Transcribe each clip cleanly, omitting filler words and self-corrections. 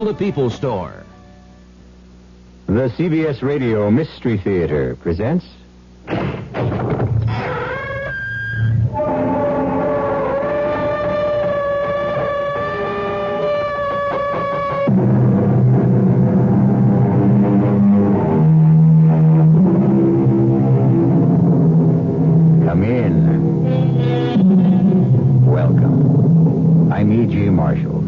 The People Store. The CBS Radio Mystery Theater presents... Come in. Welcome. I'm E.G. Marshall.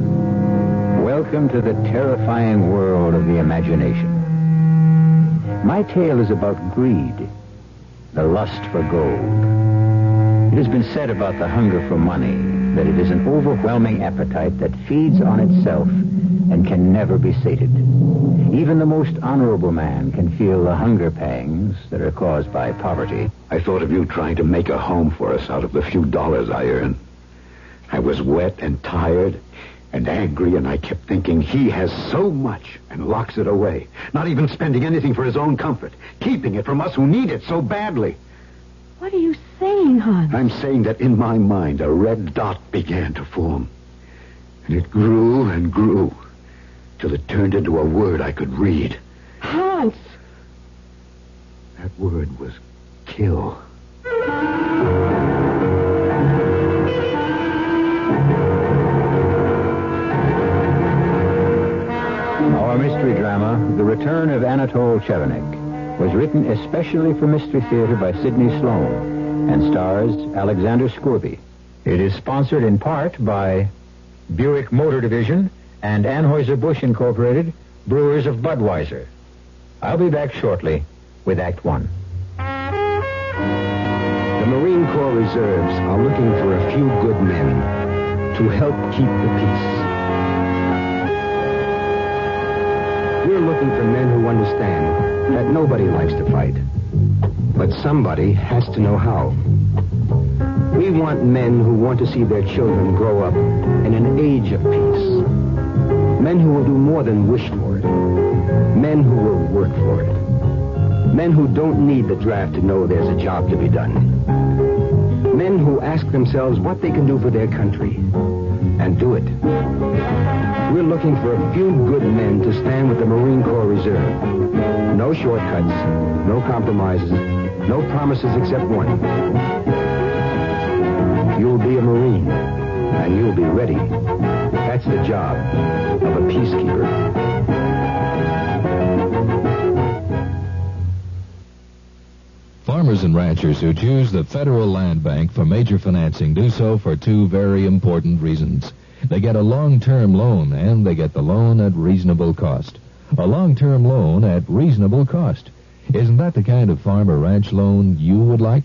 Welcome to the terrifying world of the imagination. My tale is about greed, the lust for gold. It has been said about the hunger for money that it is an overwhelming appetite that feeds on itself and can never be sated. Even the most honorable man can feel the hunger pangs that are caused by poverty. I thought of you trying to make a home for us out of the few dollars I earn. I was wet and tired and angry, and I kept thinking he has so much and locks it away, not even spending anything for his own comfort, keeping it from us who need it so badly. What are you saying, Hans? I'm saying that in my mind a red dot began to form. And it grew and grew till it turned into a word I could read. Hans! That word was kill. Our mystery drama, The Return of Anatole Chevenic, was written especially for Mystery Theater by Sidney Sloan and stars Alexander Scorby. It is sponsored in part by Buick Motor Division and Anheuser-Busch Incorporated, Brewers of Budweiser. I'll be back shortly with Act One. The Marine Corps Reserves are looking for a few good men to help keep the peace. We're looking for men who understand that nobody likes to fight, but somebody has to know how. We want men who want to see their children grow up in an age of peace. Men who will do more than wish for it. Men who will work for it. Men who don't need the draft to know there's a job to be done. Men who ask themselves what they can do for their country and do it. We're looking for a few good men to stand with the Marine Corps Reserve. No shortcuts, no compromises, no promises except one. You'll be a Marine, and you'll be ready. That's the job of a peacekeeper. Farmers and ranchers who choose the Federal Land Bank for major financing do so for two very important reasons. They get a long-term loan, and they get the loan at reasonable cost. A long-term loan at reasonable cost. Isn't that the kind of farm or ranch loan you would like?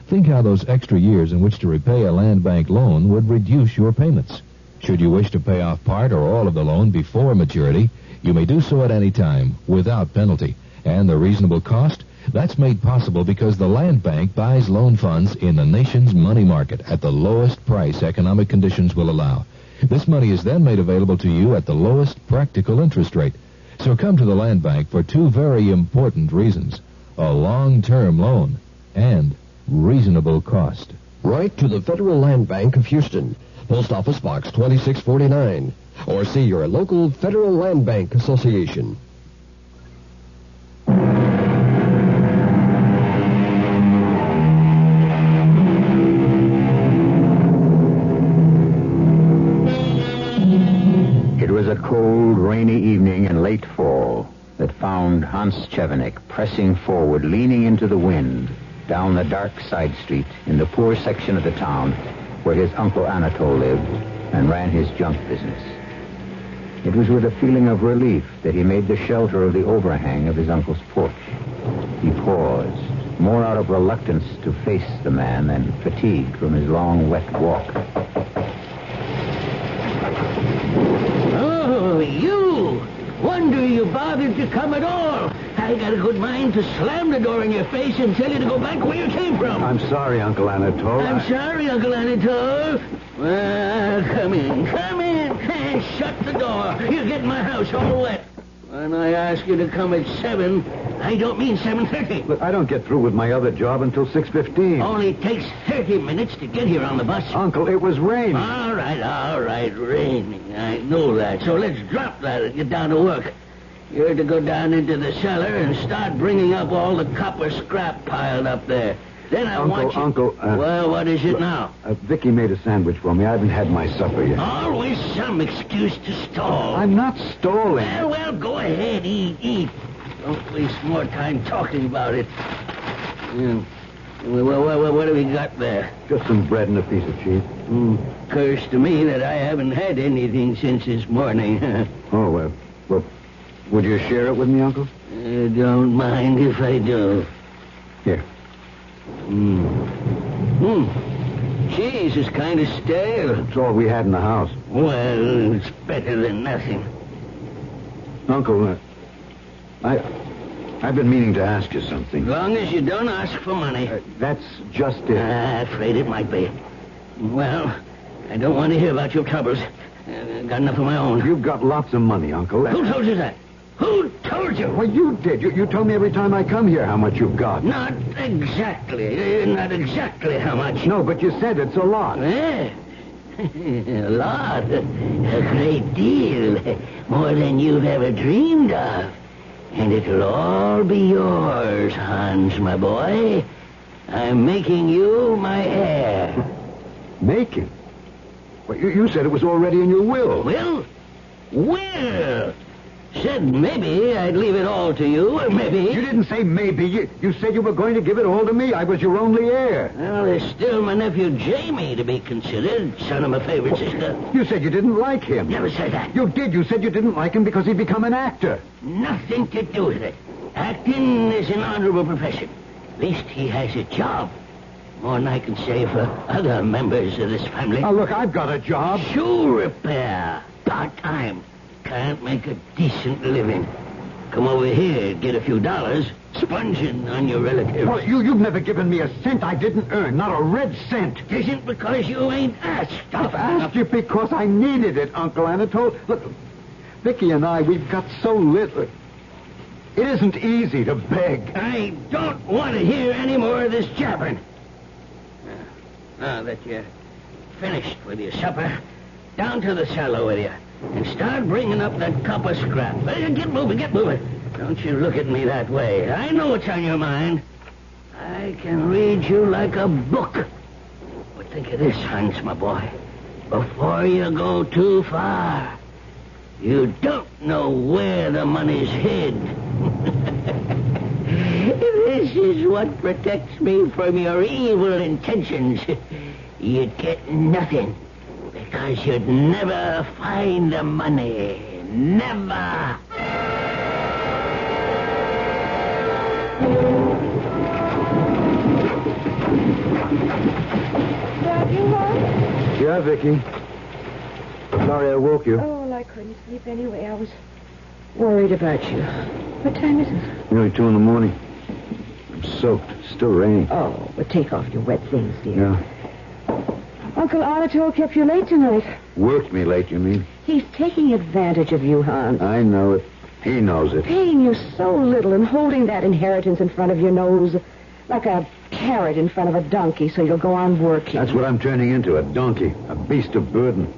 Think how those extra years in which to repay a land bank loan would reduce your payments. Should you wish to pay off part or all of the loan before maturity, you may do so at any time, without penalty. And the reasonable cost? That's made possible because the land bank buys loan funds in the nation's money market at the lowest price economic conditions will allow. This money is then made available to you at the lowest practical interest rate. So come to the land bank for two very important reasons. A long-term loan and reasonable cost. Write to the Federal Land Bank of Houston, Post Office Box 2649, or see your local Federal Land Bank Association. It was a cold, rainy evening in late fall that found Hans Chevenic pressing forward, leaning into the wind, down the dark side street in the poor section of the town where his Uncle Anatole lived and ran his junk business. It was with a feeling of relief that he made the shelter of the overhang of his uncle's porch. He paused, more out of reluctance to face the man than fatigue from his long, wet walk. Oh, you! Wonder you bothered to come at all. I got a good mind to slam the door in your face and tell you to go back where you came from. I'm sorry, Uncle Anatole. I'm sorry, Uncle Anatole. Well, come in, and shut the door. You get my house all wet. When I ask you to come at 7, I don't mean 7:30. Look, I don't get through with my other job until 6:15. Only takes 30 minutes to get here on the bus. Uncle, it was raining. All right, raining. I know that. So let's drop that and get down to work. You're to go down into the cellar and start bringing up all the copper scrap piled up there. Then I want you... Uncle, well, what is it now? Vicky made a sandwich for me. I haven't had my supper yet. Always some excuse to stall. I'm not stalling. Well, go ahead, eat. Don't waste more time talking about it. What have we got there? Just some bread and a piece of cheese. Curse to me that I haven't had anything since this morning. Oh, well, would you share it with me, Uncle? Don't mind if I do. Here. Cheese is kind of stale. It's all we had in the house. Well, it's better than nothing. Uncle, I've been meaning to ask you something. As long as you don't ask for money. That's just it. Afraid it might be. Well, I don't want to hear about your troubles. Got enough of my own. You've got lots of money, Uncle. Who told you that? Who told you? Well, you did. You tell me every time I come here how much you've got. Not exactly. Not exactly how much. No, but you said it's a lot. A lot. A great deal. More than you've ever dreamed of. And it'll all be yours, Hans, my boy. I'm making you my heir. Making? Well, you said it was already in your will. Will? Said maybe I'd leave it all to you, or maybe... You didn't say maybe. You said you were going to give it all to me. I was your only heir. Well, there's still my nephew Jamie to be considered, son of my favorite sister. You said you didn't like him. Never said that. You did. You said you didn't like him because he'd become an actor. Nothing to do with it. Acting is an honorable profession. At least he has a job. More than I can say for other members of this family. Now, look, I've got a job. Shoe repair. Part-time. Can't make a decent living. Come over here, get a few dollars, sponging on your relatives. Well, you've never given me a cent I didn't earn, not a red cent. It isn't because you ain't asked. I've asked you because I needed it, Uncle Anatole. Look, Vicky and I, we've got so little. It isn't easy to beg. I don't want to hear any more of this jabbering. Now that you're finished with your supper, down to the cellar with you. And start bringing up that copper scrap. Get moving. Don't you look at me that way. I know what's on your mind. I can read you like a book. But think of this, Hans, my boy. Before you go too far, you don't know where the money's hid. This is what protects me from your evil intentions. You'd get nothing. Because you'd never find the money. Never. Dad, you home? Yeah, Vicky. Sorry I woke you. Oh, well, I couldn't sleep anyway. I was worried about you. What time is it? Nearly 2 a.m. I'm soaked. It's still raining. Oh, but take off your wet things, dear. Yeah. Uncle Anatole kept you late tonight. Worked me late, you mean? He's taking advantage of you, Hans. I know it. He knows it. Paying you so little and holding that inheritance in front of your nose like a carrot in front of a donkey so you'll go on working. That's what I'm turning into, a donkey, a beast of burden.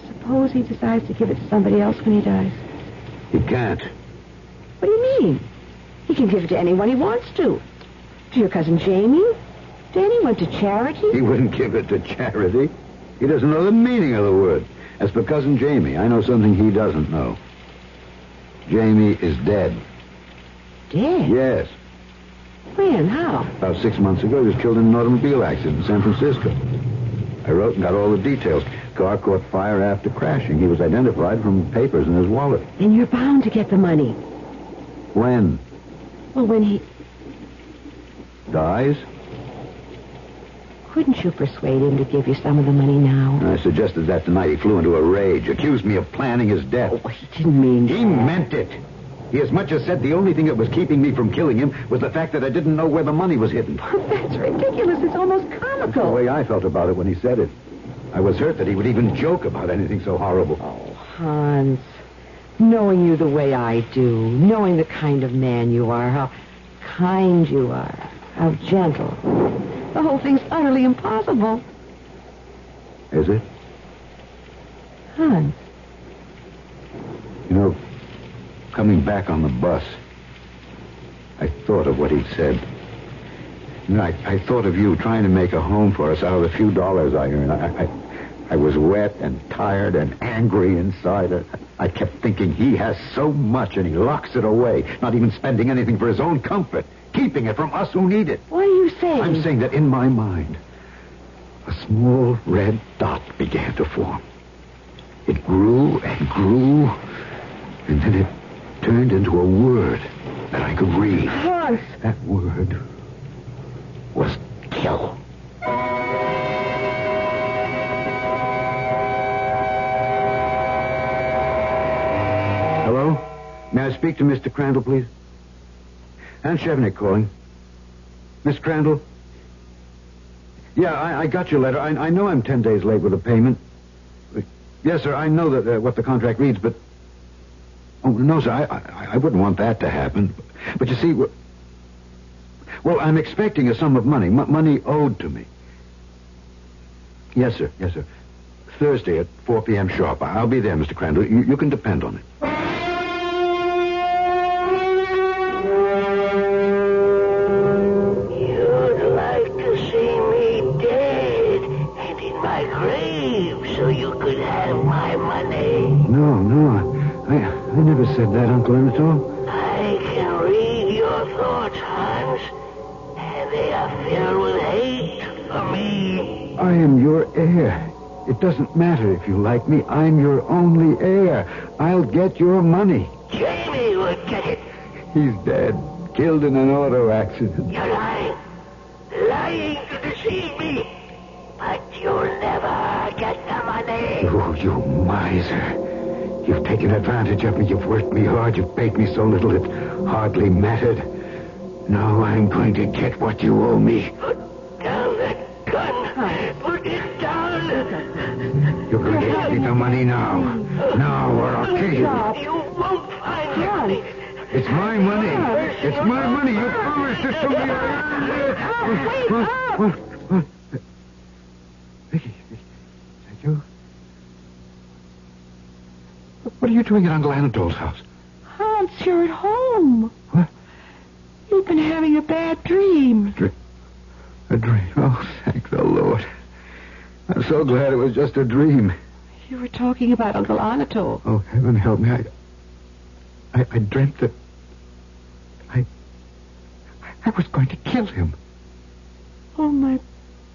Suppose he decides to give it to somebody else when he dies. He can't. What do you mean? He can give it to anyone he wants to. To your cousin Jamie? To anyone, to charity? He wouldn't give it to charity. He doesn't know the meaning of the word. As for Cousin Jamie, I know something he doesn't know. Jamie is dead. Dead? Yes. When? How? About 6 months ago, he was killed in an automobile accident in San Francisco. I wrote and got all the details. Car caught fire after crashing. He was identified from papers in his wallet. Then you're bound to get the money. When? Well, when he... Dies? Couldn't you persuade him to give you some of the money now? I suggested that tonight. He flew into a rage, accused me of planning his death. Oh, he didn't mean... He meant it. He as much as said the only thing that was keeping me from killing him was the fact that I didn't know where the money was hidden. Oh, that's ridiculous. It's almost comical. That's the way I felt about it when he said it. I was hurt that he would even joke about anything so horrible. Oh, Hans. Knowing you the way I do, knowing the kind of man you are, how kind you are, how gentle. The whole thing's utterly impossible. Is it? Hans. You know, coming back on the bus, I thought of what he'd said. You know, I thought of you trying to make a home for us out of the few dollars I earn. I was wet and tired and angry inside. I kept thinking he has so much and he locks it away, not even spending anything for his own comfort, keeping it from us who need it. What are you saying? I'm saying that in my mind, a small red dot began to form. It grew and grew, and then it turned into a word that I could read. Hans! That word was kill. Hello? May I speak to Mr. Crandall, please? Anatole Chevenic calling. Miss Crandall? Yeah, I got your letter. I know I'm 10 days late with the payment. Yes, sir, I know that what the contract reads, but... Oh, no, sir, I wouldn't want that to happen. But you see, well, I'm expecting a sum of money, money owed to me. Yes, sir, yes, sir. Thursday at 4 p.m. sharp. I'll be there, Mr. Crandall. You can depend on it. You'd like to see me dead and in my grave so you could have my money. No, I never said that, Uncle Anatole. I can read your thoughts, Hans, and they are filled with hate for me. I am your heir. It doesn't matter if you like me. I'm your only heir. I'll get your money. Jamie would get it. He's dead. Killed in an auto accident. You're lying. Lying to deceive me. But you'll never get the money. Oh, you miser. You've taken advantage of me. You've worked me hard. You've paid me so little it hardly mattered. Now I'm going to get what you owe me. Put down that gun. Put it down. You're going to get me the money now. Now, or I'll kill you. You won't find your money. It's my money. It's my money. You promised it to me. Wake up! Vicky, is that you? What are you doing at Uncle Anatole's house? Hans, you're at home. What? You've been having a bad dream. A dream? Oh, thank the Lord. I'm so glad it was just a dream. You were talking about Uncle Anatole. Oh, heaven help me. I dreamt that I was going to kill him. Oh, my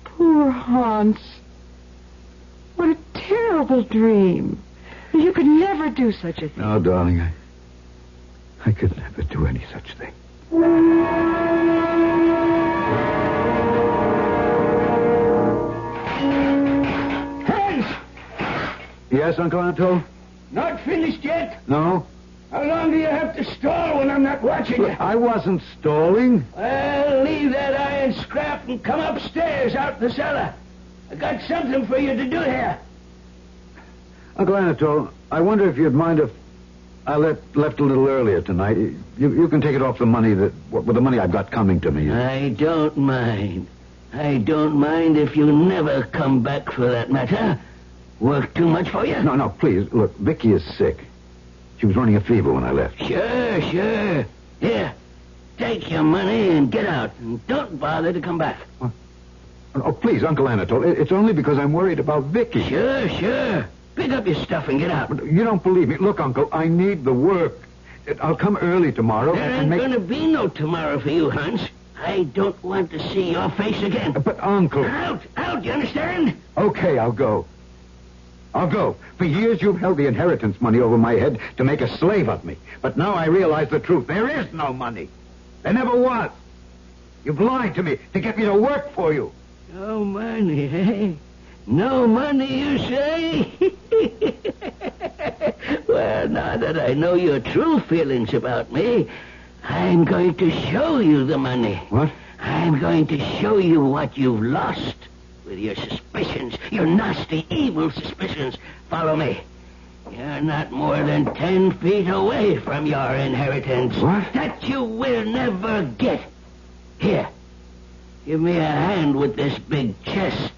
poor Hans. What a terrible dream. You could never do such a thing. No, darling, I could never do any such thing. Hans! Yes, Uncle Anatole? Not finished yet? No? How long do you have to stall when I'm not watching you? I wasn't stalling. Well, leave that iron scrap and come upstairs out the cellar. I got something for you to do here. Uncle Anatole, I wonder if you'd mind if I left a little earlier tonight. You can take it off the money with the money I've got coming to me. I don't mind. I don't mind if you never come back for that matter. Work too much for you? No, please. Look, Vicky is sick. She was running a fever when I left. Sure. Here, take your money and get out. And don't bother to come back. Oh, please, Uncle Anatole. It's only because I'm worried about Vicky. Sure. Pick up your stuff and get out. You don't believe me. Look, Uncle, I need the work. I'll come early tomorrow. There ain't going to be no tomorrow for you, Hans. I don't want to see your face again. But, Uncle... Out, you understand? Okay, I'll go. For years you've held the inheritance money over my head to make a slave of me. But now I realize the truth. There is no money. There never was. You've lied to me to get me to work for you. No money, eh? No money, you say? Well, now that I know your true feelings about me, I'm going to show you the money. What? I'm going to show you what you've lost with your suspicions, your nasty, evil suspicions. Follow me. You're not more than 10 feet away from your inheritance. What? That you will never get. Here. Give me a hand with this big chest.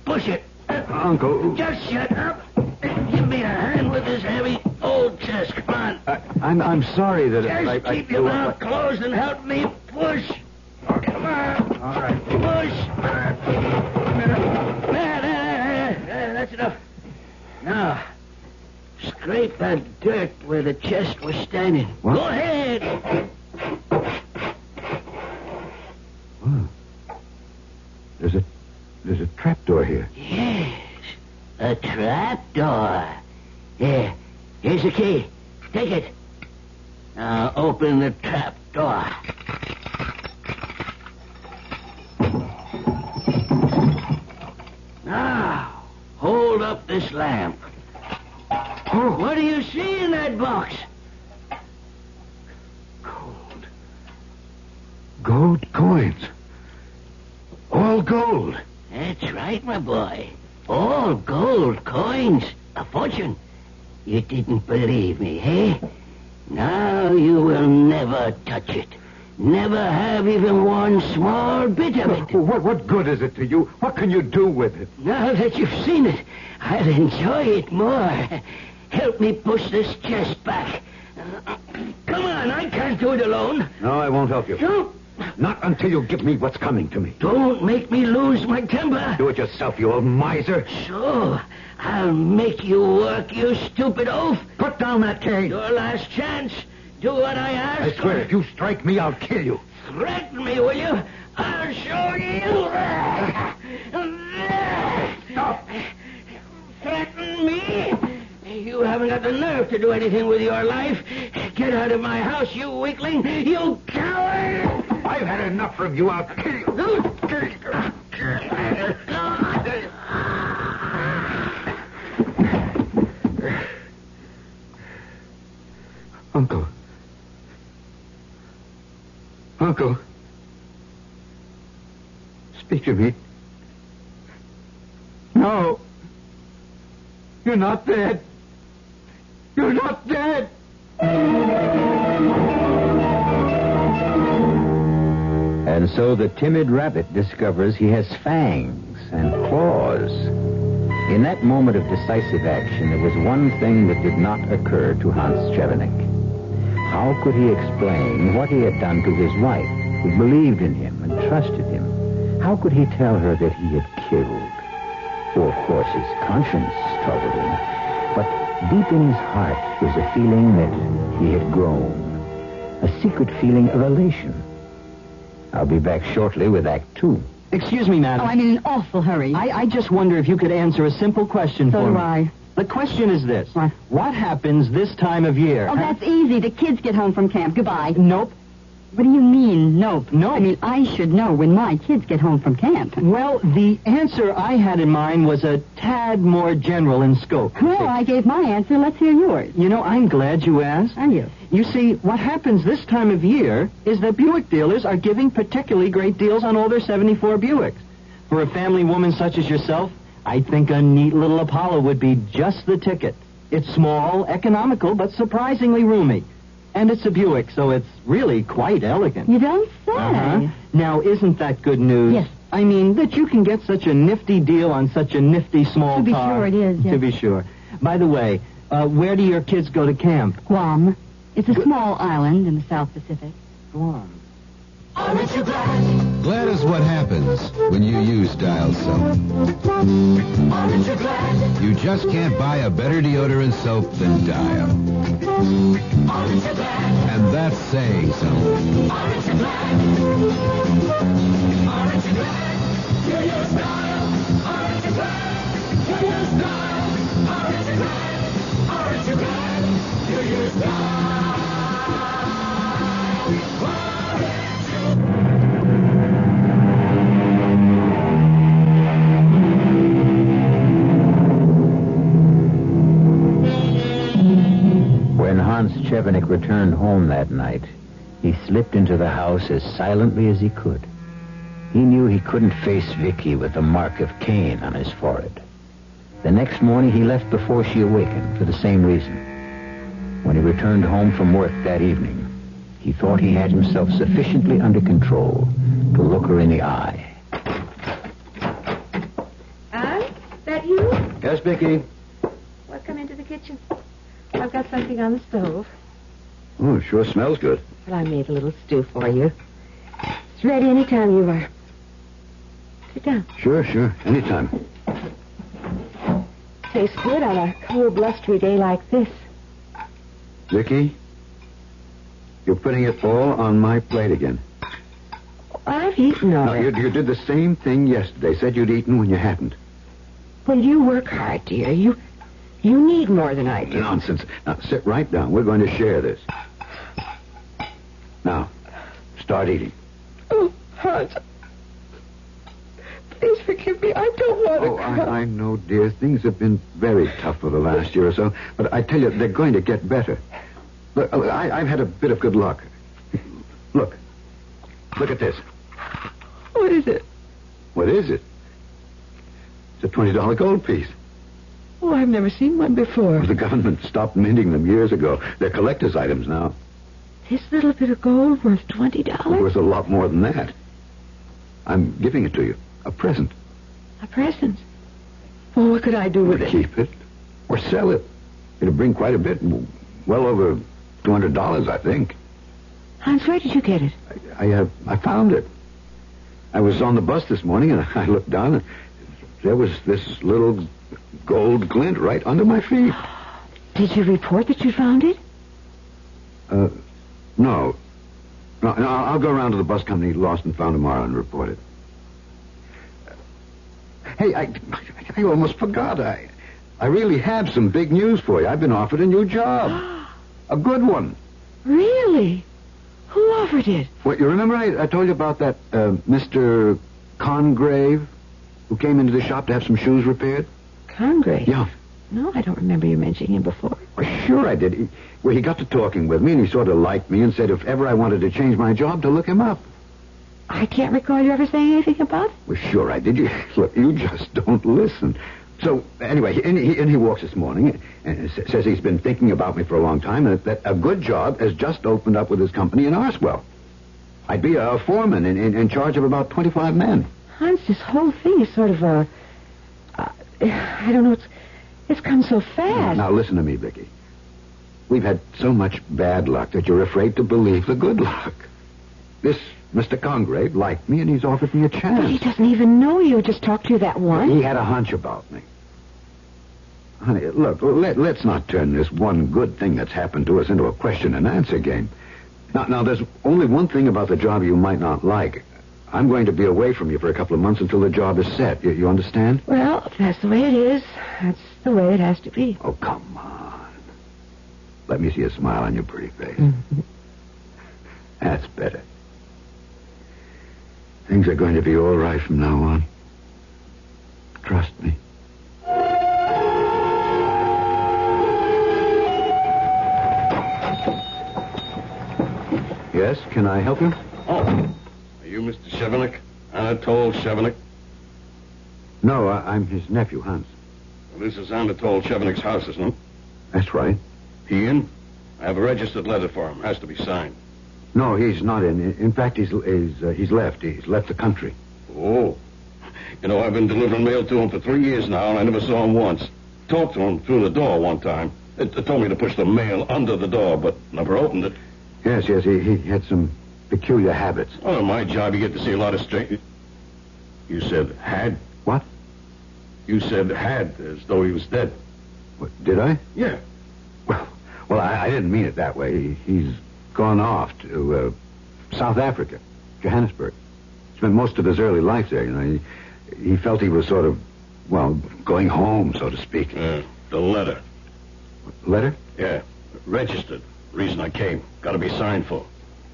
Push it. Uncle. Just shut up. Give me a hand with this heavy old chest. Come on. I'm sorry that Just keep your mouth closed and help me push. Come on. All right. Push. There. That's enough. Now, scrape that dirt where the chest was standing. What? Go ahead. There's a trapdoor here. Yes, a trapdoor. Here, here's the key. Take it. Now open the trapdoor. Now, hold up this lamp. Oh, What do you see in that box? gold coins. All gold. That's right, my boy. All gold coins. A fortune. You didn't believe me, eh? Now you will never touch it. Never have even one small bit of it. What good is it to you? What can you do with it? Now that you've seen it, I'll enjoy it more. Help me push this chest back. Come on, I can't do it alone. No, I won't help you. Don't, Not until you give me what's coming to me. don't make me lose my temper. Do it yourself, you old miser. So, I'll make you work, you stupid oaf. Put down that cane. Your last chance. Do what I ask. I swear, if you strike me, I'll kill you. Threaten me, will you? I'll show you. Stop. Threaten me? You haven't got the nerve to do anything with your life. Get out of my house, you weakling. You coward. I've had enough from you. I'll kill you. Uncle. Uncle. Speak to me. No. You're not dead. You're not dead. And so the timid rabbit discovers he has fangs and claws. In that moment of decisive action, there was one thing that did not occur to Hans Chevenic. How could he explain what he had done to his wife, who believed in him and trusted him? How could he tell her that he had killed? For, of course, his conscience troubled him. But deep in his heart was a feeling that he had grown. A secret feeling of elation. I'll be back shortly with Act 2. Excuse me, madam. I'm in an awful hurry. I just wonder if you could answer a simple question So for do me. I. The question is this. What? What happens this time of year? Oh, that's easy. The kids get home from camp. Goodbye. Nope. What do you mean, nope? Nope. I mean, I should know when my kids get home from camp. Well, the answer I had in mind was a tad more general in scope. Well, I gave my answer. Let's hear yours. You know, I'm glad you asked. Are you? You see, what happens this time of year is that Buick dealers are giving particularly great deals on all their 74 Buicks. For a family woman such as yourself, I think a neat little Apollo would be just the ticket. It's small, economical, but surprisingly roomy. And it's a Buick, so it's really quite elegant. You don't say. Uh-huh. Now, isn't that good news? Yes. I mean, that you can get such a nifty deal on such a nifty small To be car. sure it is, yes. To be sure. By the way, where do your kids go to camp? Guam. It's a small island in the South Pacific. Guam. Glad is what happens when you use Dial soap. You just can't buy a better deodorant soap than Dial. And that's saying something. When Hans Chevenic returned home that night, he slipped into the house as silently as he could. He knew he couldn't face Vicky with the mark of Cain on his forehead. The next morning, he left before she awakened for the same reason. When he returned home from work that evening, he thought he had himself sufficiently under control to look her in the eye. Is that you? Yes, Vicky. Well, come into the kitchen. I've got something on the stove. Oh, it sure smells good. Well, I made a little stew for you. It's ready any time you are. Sit down. Sure. Anytime. Tastes good on a cold, blustery day like this. Vicky, you're putting it all on my plate again. I've eaten all No, it. you did the same thing yesterday. Said you'd eaten when you hadn't. Well, you work hard, dear. You need more than I do. Nonsense. Now, sit right down. We're going to share this. Now, start eating. Oh, Hans. Please forgive me. I don't want to cry. I know, dear. Things have been very tough for the last year or so. But I tell you, they're going to get better. Look, I've had a bit of good luck. Look at this. What is it? What is it? It's a $20 gold piece. Oh, I've never seen one before. The government stopped minting them years ago. They're collector's items now. This little bit of gold worth $20? Worth a lot more than that. I'm giving it to you. A present. A present? Well, what could I do with it? Keep it. Or sell it. It'll bring quite a bit. Well over $200, I think. Hans, where did you get it? I found it. I was on the bus this morning, and I looked down, and there was this little gold glint right under my feet. Did you report that you found it? No. No, I'll go around to the bus company lost and found tomorrow and report it. Hey, I almost forgot. I really have some big news for you. I've been offered a new job. A good one. Really? Who offered it? Well, you remember I told you about that Mr. Congrave who came into the shop to have some shoes repaired? Congrave? Yeah. No, I don't remember you mentioning him before. Well, sure I did. He got to talking with me, and he sort of liked me and said if ever I wanted to change my job, to look him up. I can't recall you ever saying anything about it. Well, sure I did. Look, you just don't listen. So, anyway, he walks this morning and says he's been thinking about me for a long time and that a good job has just opened up with his company in Arswell. I'd be a foreman in charge of about 25 men. Hans, this whole thing is sort of I don't know, it's come so fast. Now, listen to me, Vicky. We've had so much bad luck that you're afraid to believe the good luck. This Mr. Congrave liked me, and he's offered me a chance. But he doesn't even know you. Just talked to you that once. He had a hunch about me. Honey, look, let's not turn this one good thing that's happened to us into a question and answer game. Now, there's only one thing about the job you might not like. I'm going to be away from you for a couple of months until the job is set. You understand? Well, if that's the way it is, that's the way it has to be. Oh, come on. Let me see a smile on your pretty face. Mm-hmm. That's better. Things are going to be all right from now on. Trust me. Yes, can I help you? Oh, are you Mr. Chevenic? Anatole Chevenic? No, I'm his nephew, Hans. Well, this is Anatole Chevenic's house, isn't it? That's right. He in? I have a registered letter for him. Has to be signed. No, he's not in. In fact, he's left. He's left the country. Oh. You know, I've been delivering mail to him for 3 years now, and I never saw him once. Talked to him through the door one time. It told me to push the mail under the door, but never opened it. Yes, he had some peculiar habits. Oh, my job, you get to see a lot of strange... You said had? What? You said had, as though he was dead. What, did I? Yeah. Well, I didn't mean it that way. He's gone off to South Africa, Johannesburg. Spent most of his early life there, you know. He felt he was sort of, well, going home, so to speak. The letter. Letter? Yeah. Registered. Reason I came. Got to be signed for.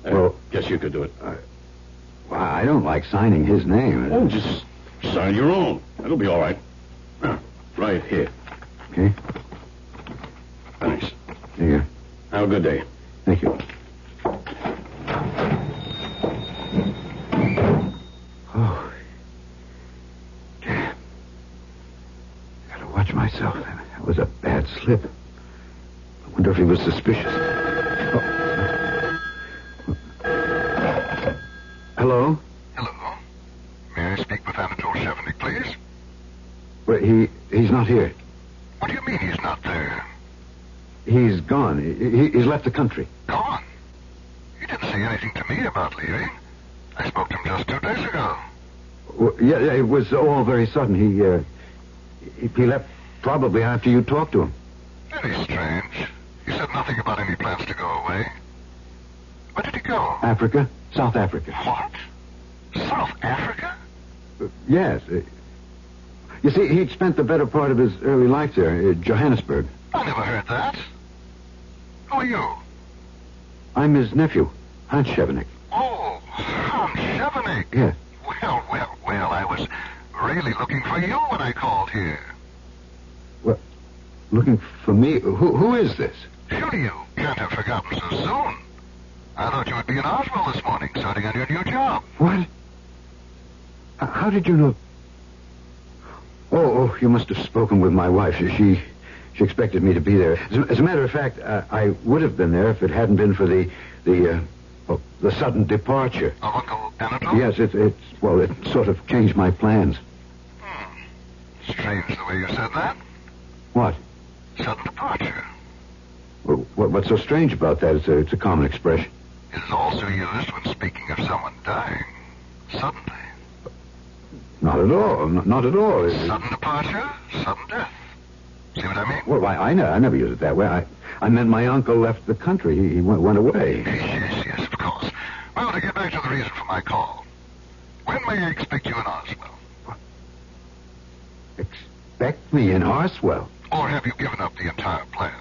Well, guess you could do it. Well, I don't like signing his name. Oh, just sign your own. That'll be all right. Right here. Okay. Thanks. Here you go. Have a good day. Thank you. Oh. Damn. Gotta watch my slip. I wonder if he was suspicious. Oh. Hello? Hello. May I speak with Anatole Chevenic, please? Well, he's not here. What do you mean he's not there? He's gone. He's left the country. Gone? He didn't say anything to me about leaving. I spoke to him just 2 days ago. Well, yeah, it was all very sudden. He left probably after you talked to him. Very strange. He said nothing about any plans to go away. Where did he go? Africa. South Africa. What? South Africa? Yes. You see, he'd spent the better part of his early life there, Johannesburg. I never heard that. Who are you? I'm his nephew, Hans Chevenic. Oh, Hans Chevenic. Yes. Well, I was really looking for you when I called here. Well, looking for me? Who is this? Surely you can't have forgotten so soon. I thought you would be in Oswald this morning, starting on your new job. What? How did you know? Oh, you must have spoken with my wife. She expected me to be there. As a matter of fact, I would have been there if it hadn't been for the sudden departure. Of Uncle Anatole? Yes, it sort of changed my plans. Strange the way you said that. What? Sudden departure. Well, what's so strange about that? It's a common expression. It is also used when speaking of someone dying. Suddenly. Not at all. Not at all. Sudden departure, sudden death. See what I mean? Well, I never use it that way. I meant my uncle left the country. He went away. Yes, of course. Well, to get back to the reason for my call. When may I expect you in Oswell? What? Expect me in Oswell? Or have you given up the entire plan?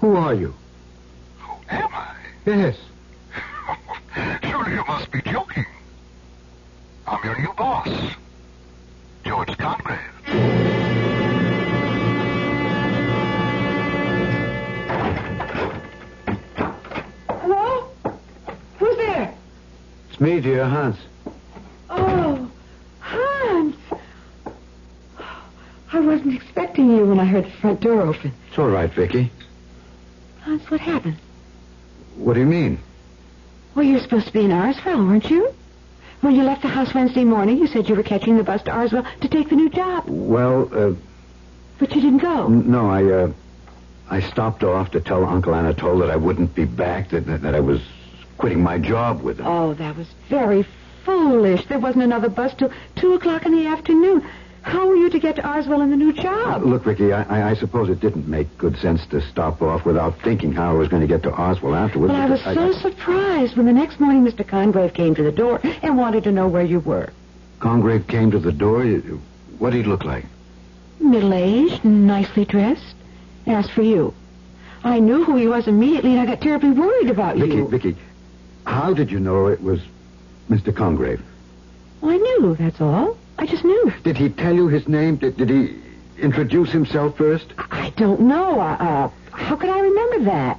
Who are you? Who am I? Yes. Surely you must be joking. I'm your new boss, George Congrave. Hello? Who's there? It's me, dear, Hans. Oh, Hans. I wasn't expecting you when I heard the front door open. It's all right, Vicky. Hans, what happened? What do you mean? Well, you're supposed to be in Arsville, weren't you? When you left the house Wednesday morning, you said you were catching the bus to Arsville to take the new job. Well, But you didn't go. No, I stopped off to tell Uncle Anatole that I wouldn't be back, that I was quitting my job with him. Oh, that was very foolish. There wasn't another bus till 2 o'clock in the afternoon. How were you to get to Arsville in the new job? Look, Vicky, I suppose it didn't make good sense to stop off without thinking how I was going to get to Oswald afterwards. Well, I was so surprised when the next morning Mr. Congrave came to the door and wanted to know where you were. Congrave came to the door? What did he look like? Middle-aged, nicely dressed. Asked for you. I knew who he was immediately, and I got terribly worried about you. Vicky, how did you know it was Mr. Congrave? Well, I knew, that's all. I just knew. Did he tell you his name? Did he introduce himself first? I don't know. How could I remember that?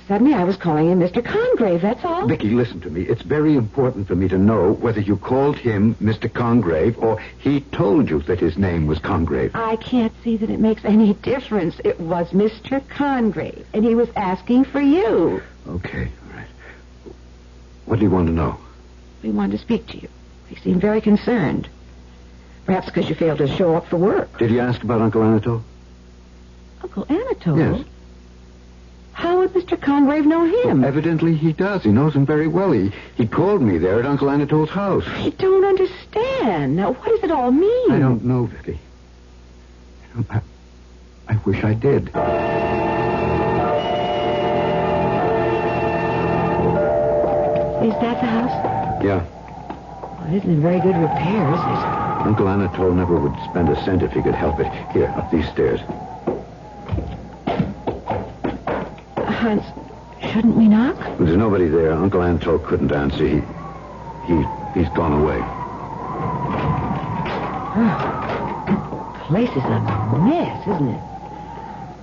Suddenly I was calling him Mr. Congrave, that's all. Vicky, listen to me. It's very important for me to know whether you called him Mr. Congrave or he told you that his name was Congrave. I can't see that it makes any difference. It was Mr. Congrave, and he was asking for you. Okay, all right. What do you want to know? He wanted to speak to you. He seemed very concerned. Perhaps because you failed to show up for work. Did you ask about Uncle Anatole? Uncle Anatole? Yes. How would Mr. Congrave know him? Well, evidently he does. He knows him very well. He called me there at Uncle Anatole's house. I don't understand. Now, what does it all mean? I don't know, Vicky. I wish I did. Is that the house? Yeah. Well, it isn't in very good repairs, is it? Uncle Anatole never would spend a cent if he could help it. Here, up these stairs. Hans, shouldn't we knock? Well, there's nobody there. Uncle Anatole couldn't answer. He's gone away. Oh, the place is a mess, isn't it?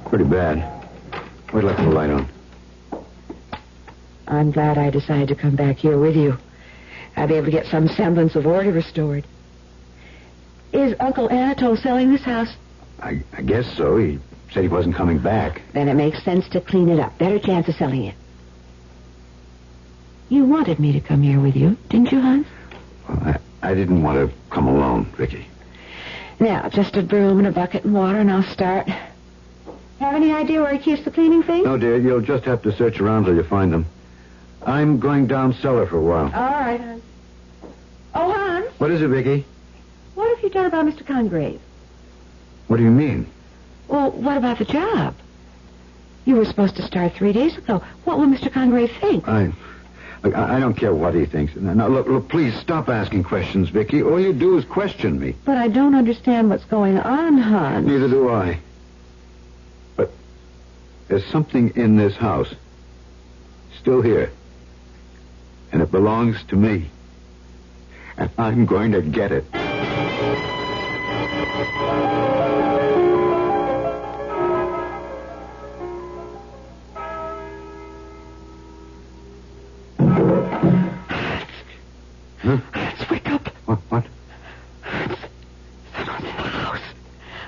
Pretty bad. Wait till I put the light on. I'm glad I decided to come back here with you. I'll be able to get some semblance of order restored. Is Uncle Anatole selling this house? I guess so. He said he wasn't coming back. Then it makes sense to clean it up. Better chance of selling it. You wanted me to come here with you, didn't you, Hans? Well, I didn't want to come alone, Vicky. Now, just a broom and a bucket and water, and I'll start. Have any idea where he keeps the cleaning things? No, dear. You'll just have to search around till you find them. I'm going down cellar for a while. All right, Hans. Oh, Hans. What is it, Vicky? What have you done about Mr. Congreve? What do you mean? Well, what about the job? You were supposed to start 3 days ago. What will Mr. Congreve think? I don't care what he thinks. Now, look, please stop asking questions, Vicky. All you do is question me. But I don't understand what's going on, Hans. Neither do I. But there's something in this house. Still here. And it belongs to me. And I'm going to get it. Huh? Hans, wake up. What? Hans, someone's in the house.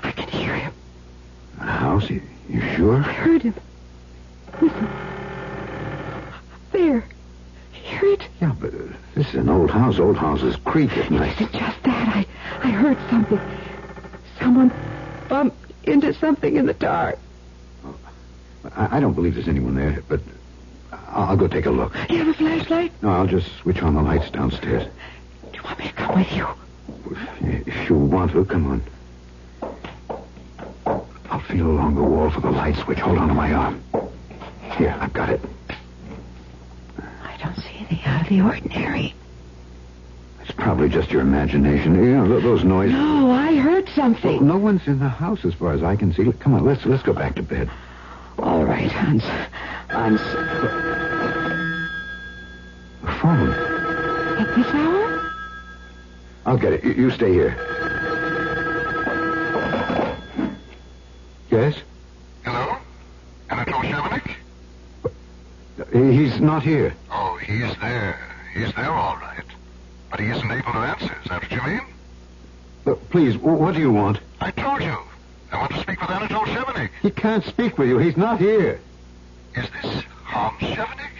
I can hear him. A house? You sure? I heard him. Listen. There. Hear it? Yeah, but this is an old house. Old houses creak at night. It isn't just that. I heard something. Someone bumped into something in the dark. I don't believe there's anyone there, but I'll go take a look. You have a flashlight? No, I'll just switch on the lights downstairs. Do you want me to come with you? If you want to, come on. I'll feel along the wall for the light switch. Hold on to my arm. Here, I've got it. I don't see anything out of the ordinary. It's probably just your imagination. You know, those noises. No, I heard something. Well, no one's in the house as far as I can see. Come on, let's go back to bed. All right, Hans. The phone. At this hour? I'll get it. You stay here. Yes? Hello? Anatole Chevenic? He's not here. Oh, he's there. He's there all right. But he isn't able to answer. Is that what you mean? Look, please, what do you want? I told you. I want to speak with Anatole Chevenic. He can't speak with you. He's not here. Is this Hans Chevenic?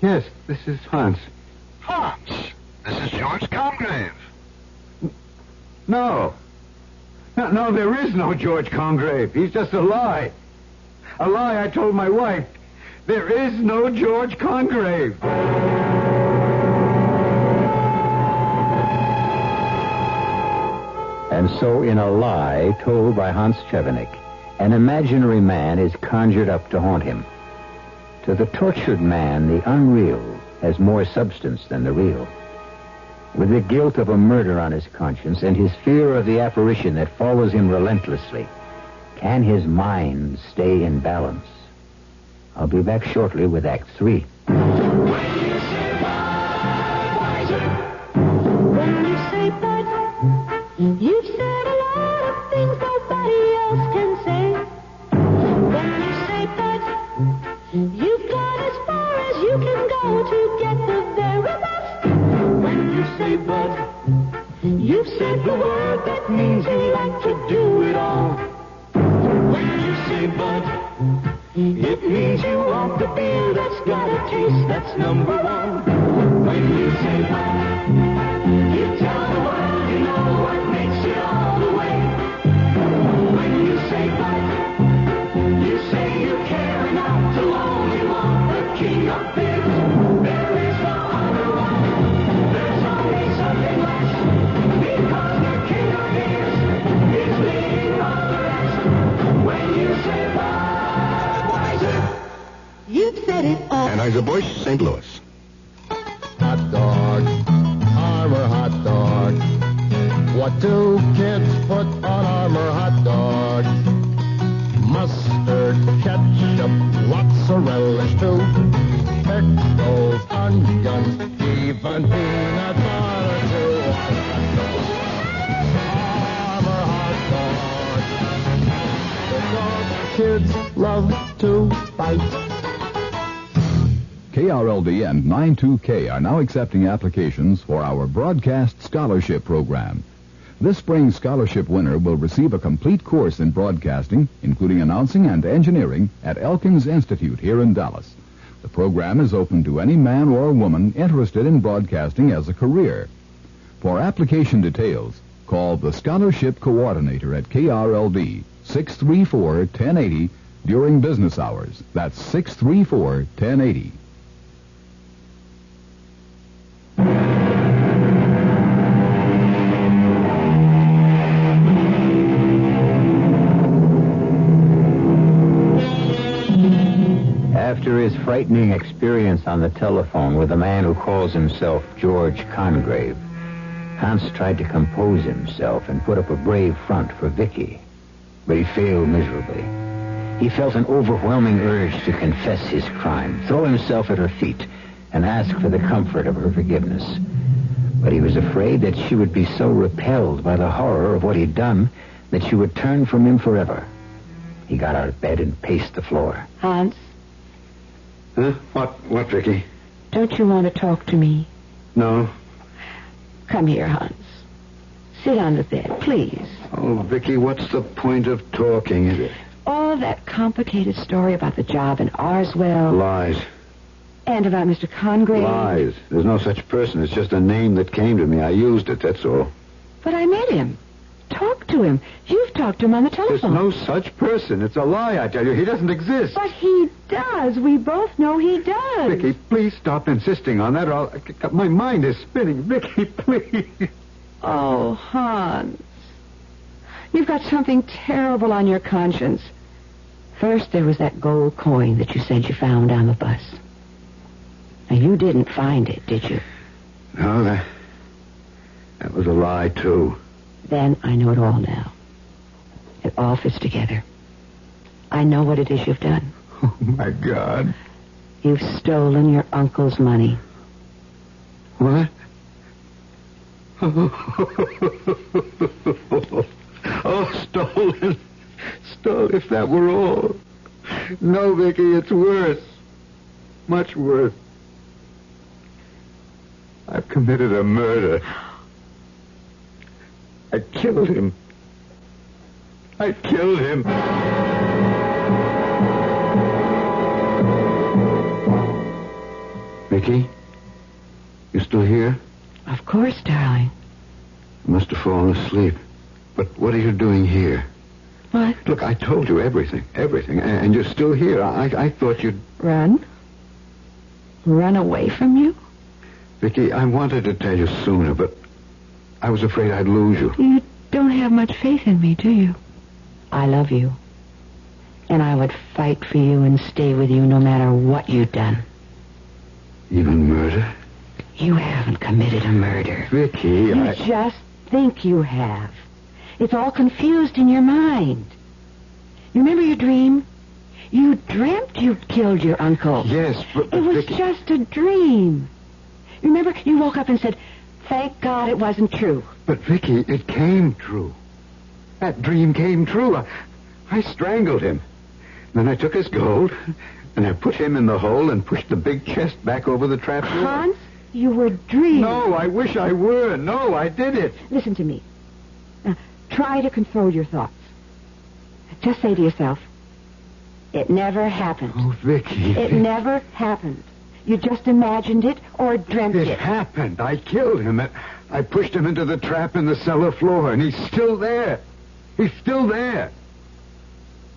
Yes, this is Hans. Hans, this is George Congreve. No, there is no George Congreve. He's just a lie. A lie I told my wife. There is no George Congreve. And so, in a lie told by Hans Chevenic, an imaginary man is conjured up to haunt him. To the tortured man, the unreal has more substance than the real. With the guilt of a murder on his conscience and his fear of the apparition that follows him relentlessly, can his mind stay in balance? I'll be back shortly with Act 3. You've said a lot of things nobody else can say. When you say but, you've gone as far as you can go to get the very best. When you say but, you've said the word that means you like to do it all. When you say but, it means you want the beer that's got a taste that's number one. When you say but, you tell the world you know what makes it all the way. When you say but, you say you care enough to only want the king of beers. There is no other one. There's only something less. Because the king of beers is leading all the rest. When you say Budweiser, you've said it all. Anheuser-Busch, St. Louis. Hot dog, Armour hot dog. What do kids put on Armour hot dog? Mustard, ketchup, lots of relish too. Pickles, onions, even peanut butter too. Armour hot dog. The dog kids love to bite. KRLD and 92K are now accepting applications for our Broadcast Scholarship Program. This spring's scholarship winner will receive a complete course in broadcasting, including announcing and engineering, at Elkins Institute here in Dallas. The program is open to any man or woman interested in broadcasting as a career. For application details, call the Scholarship Coordinator at KRLD, 634-1080, during business hours. That's 634-1080. After his frightening experience on the telephone with a man who calls himself George Congrave, Hans tried to compose himself and put up a brave front for Vicky, but he failed miserably. He felt an overwhelming urge to confess his crime, throw himself at her feet, and ask for the comfort of her forgiveness. But he was afraid that she would be so repelled by the horror of what he'd done that she would turn from him forever. He got out of bed and paced the floor. Hans? Huh? What, Vicky? Don't you want to talk to me? No. Come here, Hans. Sit on the bed, please. Oh, Vicky, what's the point of talking? All that complicated story about the job in Arswell. Lies. And about Mr. Congrave. Lies. There's no such person. It's just a name that came to me. I used it, that's all. But I met him. Talked to him. You've talked to him on the telephone. There's no such person. It's a lie, I tell you. He doesn't exist. But he does. We both know he does. Vicky, please stop insisting on that, or my mind is spinning. Vicky, please. Oh, Hans. You've got something terrible on your conscience. First, there was that gold coin that you said you found on the bus. Now, you didn't find it, did you? No, that was a lie, too. Then I know it all now. It all fits together. I know what it is you've done. Oh, my God. You've stolen your uncle's money. What? Oh, stolen. Stolen, if that were all. No, Vicky, it's worse. Much worse. I've committed a murder. I killed him. I killed him. Vicky, you still here? Of course, darling. I must have fallen asleep. But what are you doing here? What? Look, I told you everything, and you're still here. I thought you'd... Run? Run away from you? Vicky, I wanted to tell you sooner, but I was afraid I'd lose you. You don't have much faith in me, do you? I love you. And I would fight for you and stay with you no matter what you'd done. Even murder? You haven't committed a murder. Vicky, You just think you have. It's all confused in your mind. You remember your dream? You dreamt you killed your uncle. Yes, but it was Vicky... just a dream. Remember, you woke up and said, "Thank God it wasn't true." But, Vicky, it came true. That dream came true. I strangled him. Then I took his gold, and I put him in the hole and pushed the big chest back over the trap door. Hans, you were dreaming. No, I wish I were. No, I did it. Listen to me. Now, try to control your thoughts. Just say to yourself, it never happened. Oh, Vicky. It never happened. You just imagined it or dreamt it. It happened. I killed him. I pushed him into the trap in the cellar floor, and he's still there. He's still there.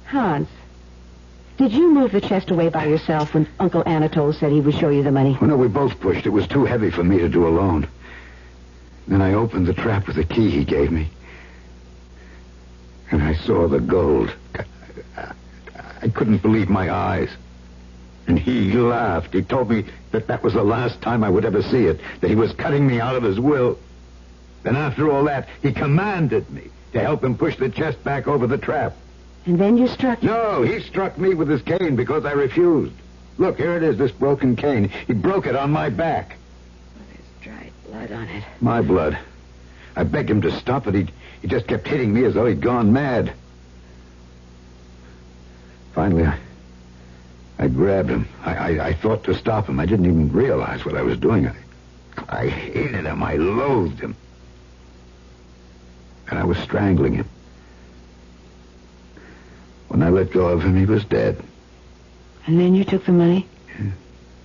Hans, did you move the chest away by yourself when Uncle Anatole said he would show you the money? Well, no, we both pushed. It was too heavy for me to do alone. Then I opened the trap with the key he gave me. And I saw the gold. I couldn't believe my eyes. And he laughed. He told me that was the last time I would ever see it, that he was cutting me out of his will. Then after all that, he commanded me to help him push the chest back over the trap. And then you struck him? No, he struck me with his cane because I refused. Look, here it is, this broken cane. He broke it on my back. Well, there's dried blood on it. My blood. I begged him to stop it. He just kept hitting me as though he'd gone mad. Finally, I grabbed him. I thought to stop him. I didn't even realize what I was doing. I hated him. I loathed him. and I was strangling him. When I let go of him, he was dead. And then you took the money?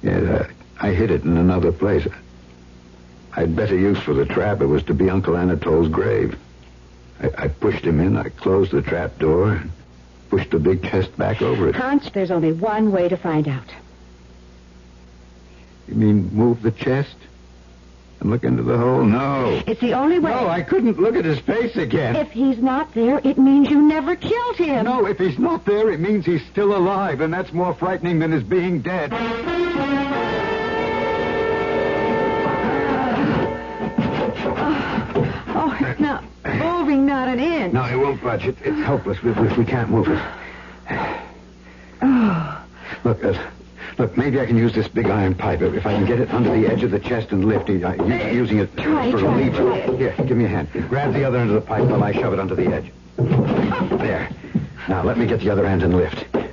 Yes, I hid it in another place. I had better use for the trap. It was to be Uncle Anatole's grave. I pushed him in, I closed the trap door, and pushed the big chest back over it. Hans, there's only one way to find out. You mean move the chest? And look into the hole? No. It's the only way. No, I couldn't look at his face again. If he's not there, it means you never killed him. No, if he's not there, it means he's still alive, and that's more frightening than his being dead. It's not moving, not an inch. No, it won't budge. It's helpless. We can't move it. Look, maybe I can use this big iron pipe. If I can get it under the edge of the chest and lift it, using it for a lead. Here, give me a hand. Grab the other end of the pipe while I shove it under the edge. There. Now, let me get the other end and lift. We'll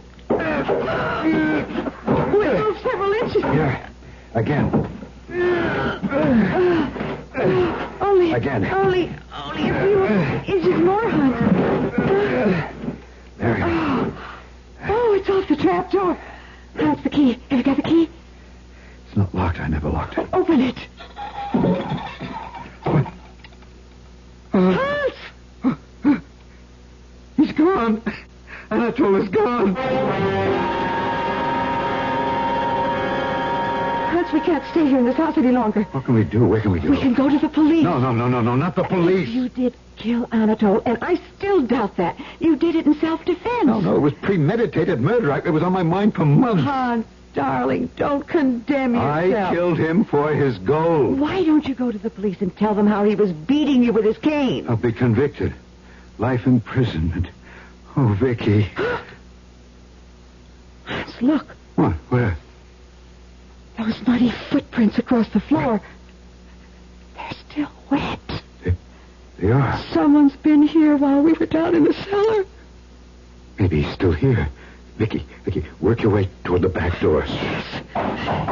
move several inches. Here. Again. Again. Only a few inches more, Hans. There we go. Oh, it's off the trap door. That's the key. Have you got the key? It's not locked. I never locked it. Open it. What? Hans! He's gone. Anatole is gone. Hans, we can't stay here in this house any longer. What can we do? Where can we go? We can go to the police. No, not the police. You did kill Anatole, and I still doubt that. You did it in self-defense. No, it was premeditated murder. It was on my mind for months. Hans, darling, don't condemn yourself. I killed him for his gold. Why don't you go to the police and tell them how he was beating you with his cane? I'll be convicted. Life imprisonment. Oh, Vicky. Hans, look. What? Where? Those muddy footprints across the floor. They're still wet. They are. Someone's been here while we were down in the cellar. Maybe he's still here. Vicky, work your way toward the back door. Yes.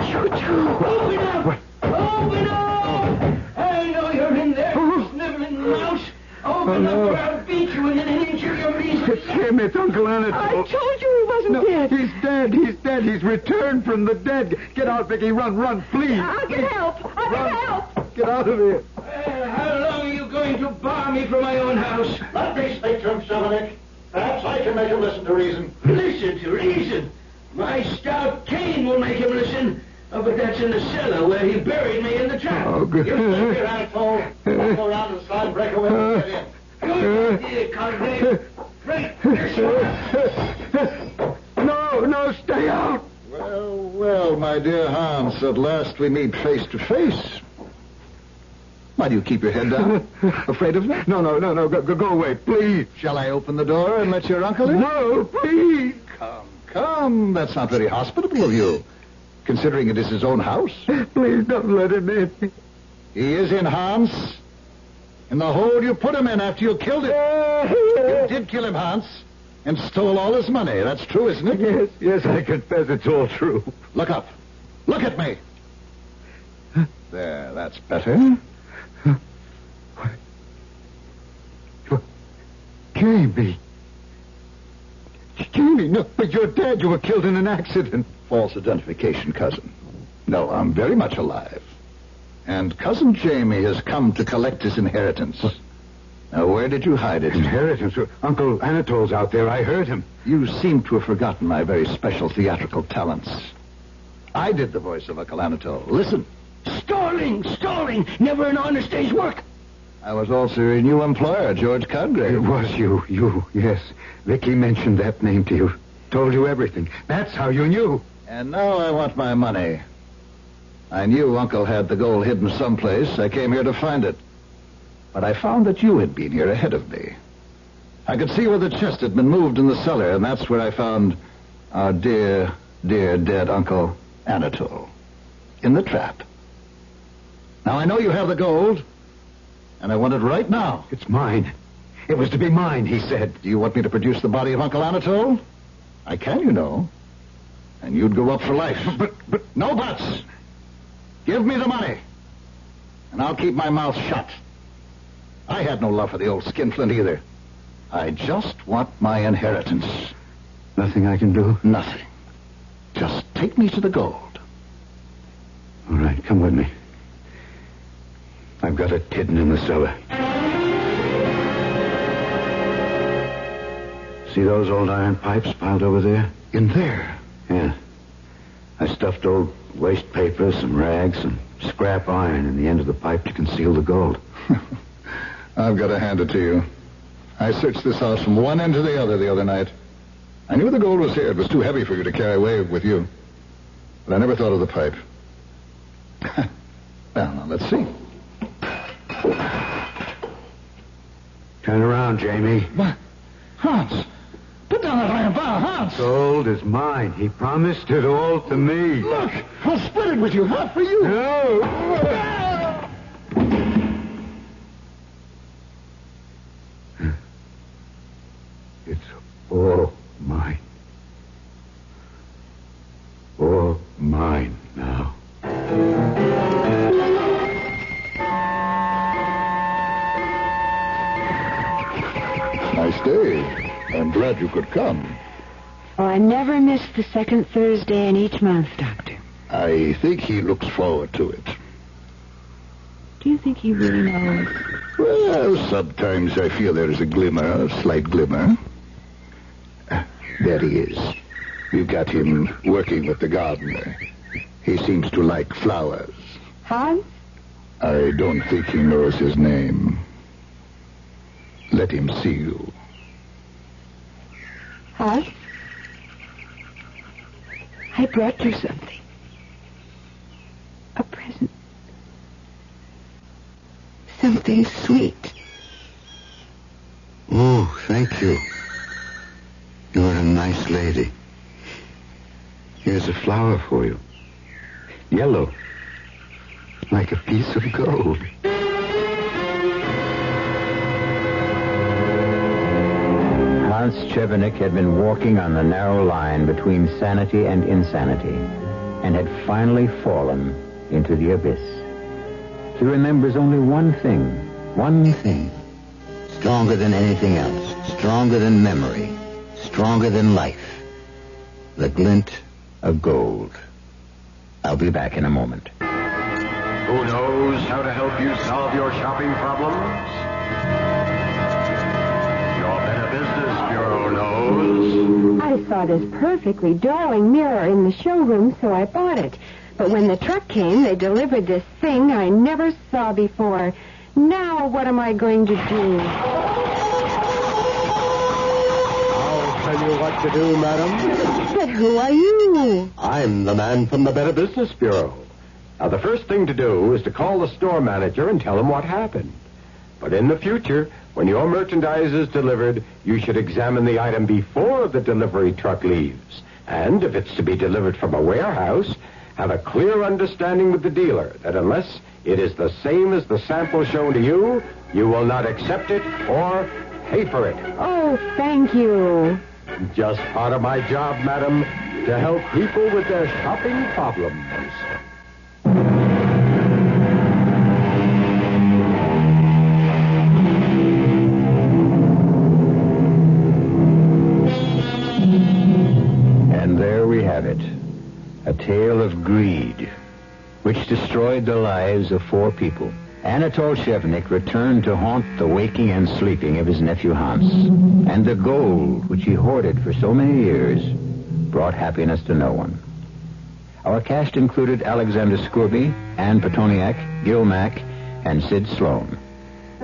You too. Open up! What? Open up! I know you're in there, sniveling mouse. Open up or I'll beat you within an inch of your reason. It's him. It's Uncle Anatole. I told you he wasn't dead. He's dead. He's dead. He's returned from the dead. Get out, Vicky. Run, please. I'll get help. Get out of here. How long are you going to bar me from my own house? Let me speak to him, Chevenic. Perhaps I can make him listen to reason. Listen to reason? My stout cane will make him listen. Oh, but that's in the cellar where he buried me in the trap. Oh, good. You stay here, Anatole. I'll go around and slide and break away and get in. Good idea, Congreve. Right this way. No, stay out. Well, my dear Hans, at last we meet face to face. Why do you keep your head down? Afraid of me? No. Go away, please. Shall I open the door and let your uncle in? No, please. Come. That's not very hospitable of you, considering it is his own house. Please don't let him in. He is in, Hans. In the hole you put him in after you killed him. You did kill him, Hans, and stole all his money. That's true, isn't it? Yes, I confess it's all true. Look up. Look at me. There, that's better. Jamie. No, but you're dead. You were killed in an accident. False identification, cousin. No, I'm very much alive. And Cousin Jamie has come to collect his inheritance. What? Now, where did you hide it? Inheritance? Uncle Anatole's out there. I heard him. You seem to have forgotten my very special theatrical talents. I did the voice of Uncle Anatole. Listen. Stalling. Never an honest day's work. I was also your new employer, George Congreve. It was you, yes. Vicky mentioned that name to you. Told you everything. That's how you knew. And now I want my money. I knew Uncle had the gold hidden someplace. I came here to find it. But I found that you had been here ahead of me. I could see where the chest had been moved in the cellar, and that's where I found our dear dead Uncle Anatole. In the trap. Now, I know you have the gold, and I want it right now. It's mine. It was to be mine, he said. Do you want me to produce the body of Uncle Anatole? I can, you know. And you'd go up for life. But... No buts. Give me the money, and I'll keep my mouth shut. I had no love for the old skinflint either. I just want my inheritance. Nothing I can do? Nothing. Just take me to the gold. All right, come with me. I've got it hidden in the cellar. See those old iron pipes piled over there? In there? Yeah. I stuffed old waste paper, some rags, and scrap iron in the end of the pipe to conceal the gold. I've got to hand it to you. I searched this house from one end to the other night. I knew the gold was here. It was too heavy for you to carry away with you. But I never thought of the pipe. Well, now, let's see. Turn around, Jamie. What? Hans! Put down that iron bar, Hans! Gold is mine. He promised it all to me. Look! I'll split it with you. Half for you. No! It's all mine. All mine now. Nice day. I'm glad you could come. Oh, I never miss the second Thursday in each month, Doctor. I think he looks forward to it. Do you think he really knows? Well, sometimes I feel there is a glimmer, a slight glimmer. There he is. We've got him working with the gardener. He seems to like flowers. Hans? I don't think he knows his name. Let him see you. Hans? I brought you something. A present. Something sweet. Oh, thank you. You're a nice lady. Here's a flower for you. Yellow. Like a piece of gold. Hans Chevenic had been walking on the narrow line between sanity and insanity and had finally fallen into the abyss. He remembers only one thing, stronger than anything else, stronger than memory, stronger than life, the glint of gold. I'll be back in a moment. Who knows how to help you solve your shopping problems? Your Better Business Bureau knows. I saw this perfectly darling mirror in the showroom, so I bought it. But when the truck came, they delivered this thing I never saw before. Now what am I going to do? I'll tell you what to do, madam. But who are you? I'm the man from the Better Business Bureau. Now, the first thing to do is to call the store manager and tell him what happened. But in the future, when your merchandise is delivered, you should examine the item before the delivery truck leaves. And if it's to be delivered from a warehouse, have a clear understanding with the dealer that unless it is the same as the sample shown to you, you will not accept it or pay for it. Oh, thank you. Just part of my job, madam, to help people with their shopping problems. And there we have it. A tale of greed, which destroyed the lives of 4 people. Anatole Chevenic returned to haunt the waking and sleeping of his nephew Hans. And the gold, which he hoarded for so many years, brought happiness to no one. Our cast included Alexander Scurby, Ann Petoniak, Gil Mack, and Sid Sloan.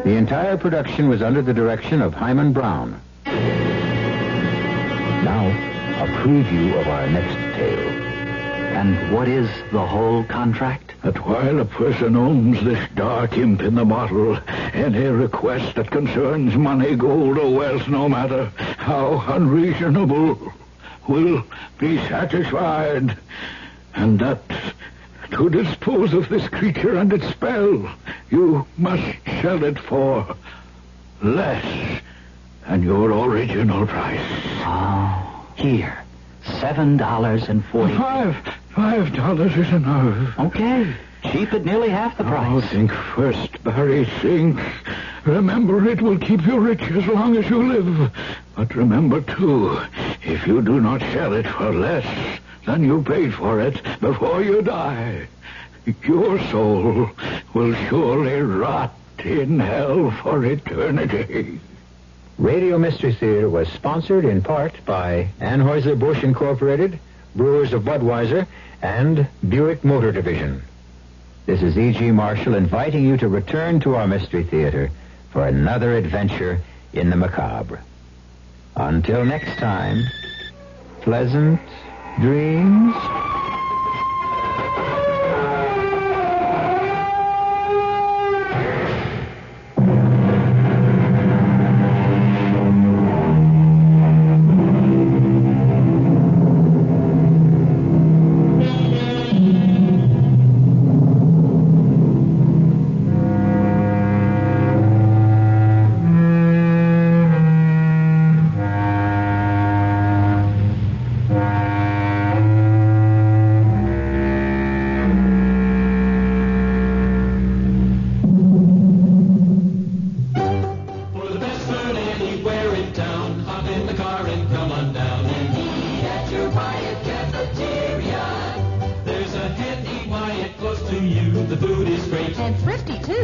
The entire production was under the direction of Hyman Brown. Now, a preview of our next tale. And what is the whole contract? That while a person owns this dark imp in the bottle, any request that concerns money, gold, or wealth, no matter how unreasonable, will be satisfied. And that to dispose of this creature and its spell, you must sell it for less than your original price. Oh, here. $7.40. $5 is enough. Okay. Cheap at nearly half the price. Oh, think first, Barry, think. Remember, it will keep you rich as long as you live. But remember, too, if you do not sell it for less than you paid for it before you die, your soul will surely rot in hell for eternity. Radio Mystery Theater was sponsored in part by Anheuser-Busch Incorporated, Brewers of Budweiser, and Buick Motor Division. This is E.G. Marshall inviting you to return to our Mystery Theater for another adventure in the macabre. Until next time, pleasant dreams. And thrifty, too.